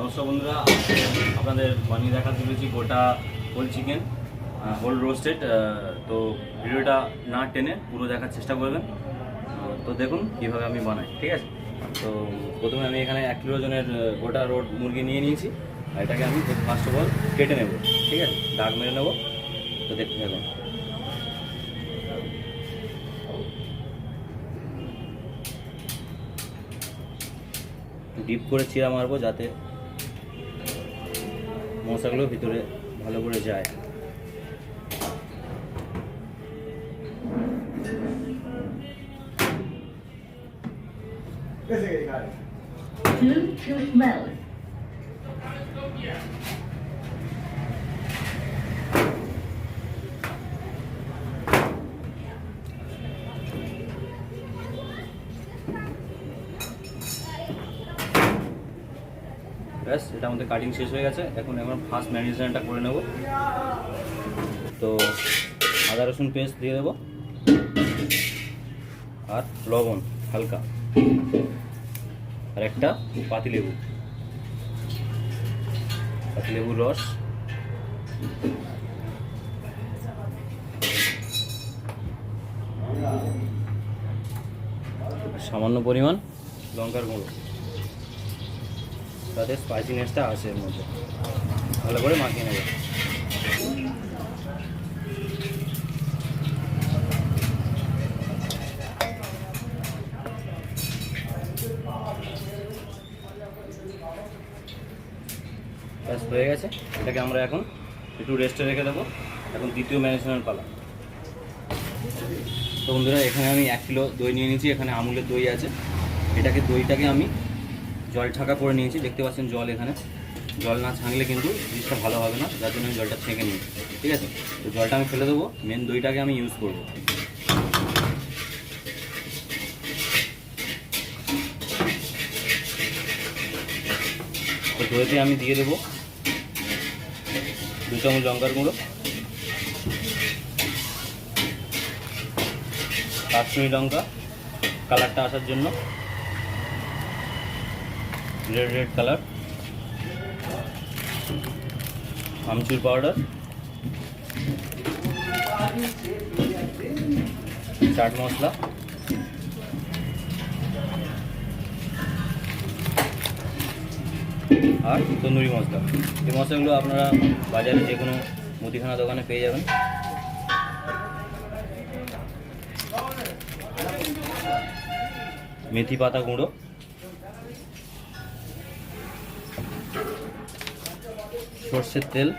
নমস্কার বন্ধুরা, আপনাদের বানিয়ে দেখা চলেছি গোটা হোল চিকেন, হোল রোস্টেড। তো ভিডিওটা না টেনে পুরো দেখার চেষ্টা করবেন। তো দেখুন কীভাবে আমি বানাই, ঠিক আছে। তো প্রথমে আমি এখানে 1 কিলো ওজনের গোটা রোড মুরগি নিয়ে নিয়েছি। আর এটাকে আমি ফার্স্ট অফ অল কেটে নেব, ঠিক আছে, দাগ মেরে নেব। তো দেখতে থাকুন। ডিপ করে চিরা মারবো যাতে মশলাগুলো ভিতরে ভালো করে যায়। Bluetooth mode. ব্যাস, এটা আমাদের কাটিং শেষ হয়ে গেছে। এখন ফার্স্ট ম্যারিনেশনটা করে নেব। তো আদা রসুন পেস্ট দিয়ে দেবো, আর লবণ হালকা, আর একটা পাতিলেবুর রস, সামান্য পরিমাণ লঙ্কার গুঁড়ো, তাতে স্পাইসিনেসটা আসে এর মধ্যে। ভালো করে মাখিয়ে নেবে। ব্যাস হয়ে গেছে। এটাকে আমরা এখন একটু রেস্টে রেখে দেবো। এখন দ্বিতীয় ম্যারিনেশনের পালা। তো বন্ধুরা, এখানে আমি 1 কিলো দই নিয়ে নিয়েছি। এখানে আমুলের দই আছে। দইটাকে আমি জল ছাঁকা করে নিয়েছি। দেখতে পাচ্ছেন জল, এখানে জল না ছাঁকলে কিন্তু জিনিসটা ভালো হবে না, যার জন্য আমি জলটা ছেঁকে নিয়েছি, ঠিক আছে। তো জলটা আমি ফেলে দেবো, মেন দইটাকে আমি ইউজ করব। তো দইতে আমি দিয়ে দেবো 2 চামচ লঙ্কার গুঁড়ো, কাশ্মীরি লঙ্কা কালারটা আসার জন্য, রেড কালার, আমচুর পাউডার, চাট মশলা, আর তন্দুরি মশলা। এই মশলাগুলো আপনারা বাজারে যে কোনো মুদিখানা দোকানে পেয়ে যাবেন। মেথি পাতা গুঁড়ো, সর্ষের তেল,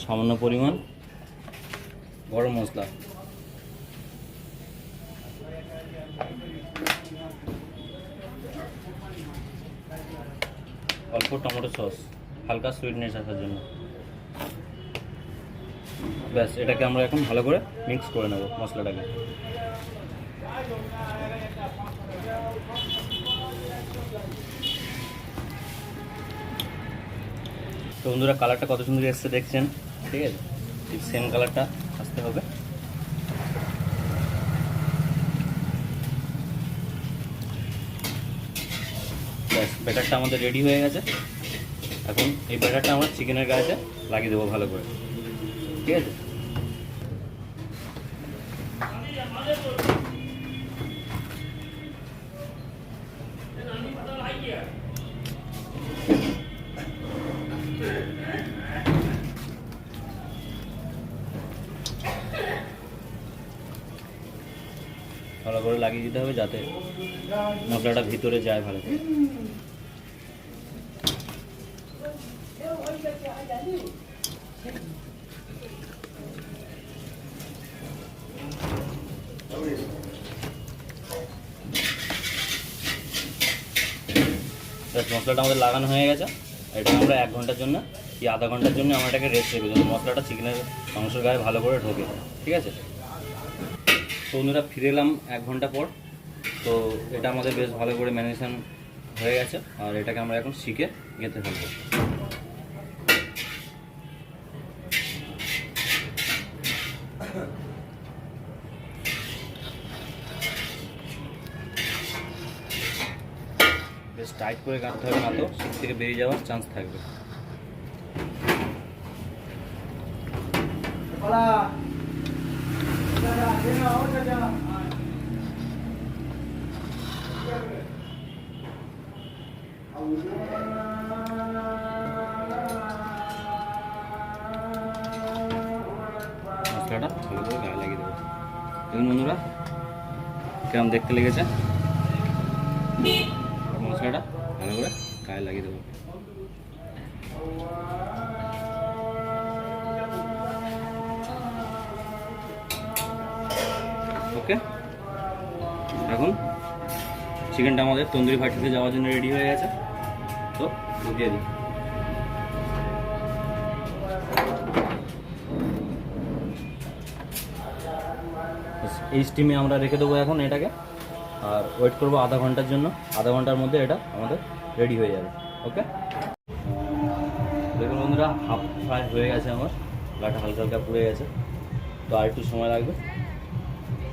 সামান্য পরিমাণ গরম মশলা, অল্প টমেটো সস হালকা সুইটনেস আসার জন্য। ব্যাস, এটাকে আমরা এখন ভালো করে মিক্স করে নেব মশলাটাকে। তো বন্ধুরা, কালারটা কত সুন্দর এসছে দেখছেন, ঠিক আছে। ঠিক সেম কালারটা আসতে হবে। ব্যাস, ব্যাটারটা আমাদের রেডি হয়ে গেছে। এখন এই ব্যাটারটা আমরা চিকেনের গায়েতে লাগিয়ে দেবো ভালো করে, ঠিক আছে। ভালো করে লাগিয়ে দিতে হবে যাতে মশলাটা ভিতরে যায় ভালো করে। মশলাটা আমাদের লাগানো হয়ে গেছে। এটা আমরা 1 ঘন্টার জন্য কি আধা ঘন্টার জন্য আমরা এটাকে রেস্ট রেখে দেবো, মশলাটা চিকেনের মাংসের গায়ে ভালো করে ঢোকে, ঠিক আছে। তো বন্ধুরা, ফিরে এলাম 1 ঘন্টা পর। তো এটা আমাদের বেশ ভালো করে ম্যারিনেশন হয়ে গেছে। আর এটাকে আমরা এখন শিখে গেঁথে ফেলবো। বেশ টাইট করে কাটতে হবে, না তো শিক থেকে বেরিয়ে যাওয়ার চান্স থাকবে। মশলাটা ভালো করে গায়ে লাগিয়ে দেবো। দেখুন বন্ধুরা কেমন দেখতে লেগেছে। মশলাটা ভালো করে গায়ে লাগিয়ে দেবো। ওকে, এখন চিকেনটা আমাদের তন্দুরি ভাটিতে যাওয়ার জন্য রেডি হয়ে গেছে, তো ঢুকিয়ে দিই। এই স্টিমে আমরা রেখে দেবো এখন এটাকে, আর ওয়েট করবো আধা ঘন্টার জন্য। আধা ঘন্টার মধ্যে এটা আমাদের রেডি হয়ে যাবে। ওকে, দেখুন বন্ধুরা হাফ ফ্রাই হয়ে গেছে, আমার গাটা হালকা হালকা পুড়ে গেছে, তো আর একটু সময় লাগবে।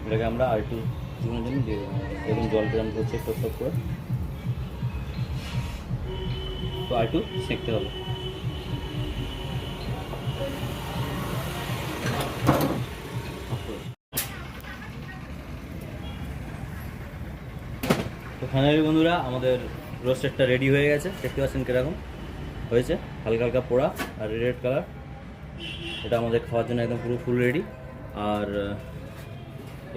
এটাকে আমরা আর একটু কিছুক্ষণের জন্য দিয়ে দেবো। দেখুন জল গরম করছে টপ করে, তো আর একটু সেঁকতে হবে। তো ফাইনালি বন্ধুরা আমাদের রোস্টেডটা রেডি হয়ে গেছে। দেখতে পাচ্ছেন কীরকম হয়েছে, হালকা হালকা পোড়া আর রেড কালার। এটা আমাদের খাওয়ার জন্য একদম পুরো ফুল রেডি। আর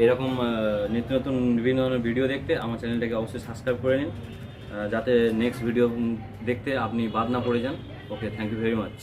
এরকম নিত্য নতুন বিভিন্ন ধরনের ভিডিও দেখতে আমার চ্যানেলটাকে অবশ্যই সাবস্ক্রাইব করে নিন, যাতে নেক্সট ভিডিও দেখতে আপনি বাদ না পড়ে যান। ওকে, থ্যাংক ইউ ভেরি মাচ।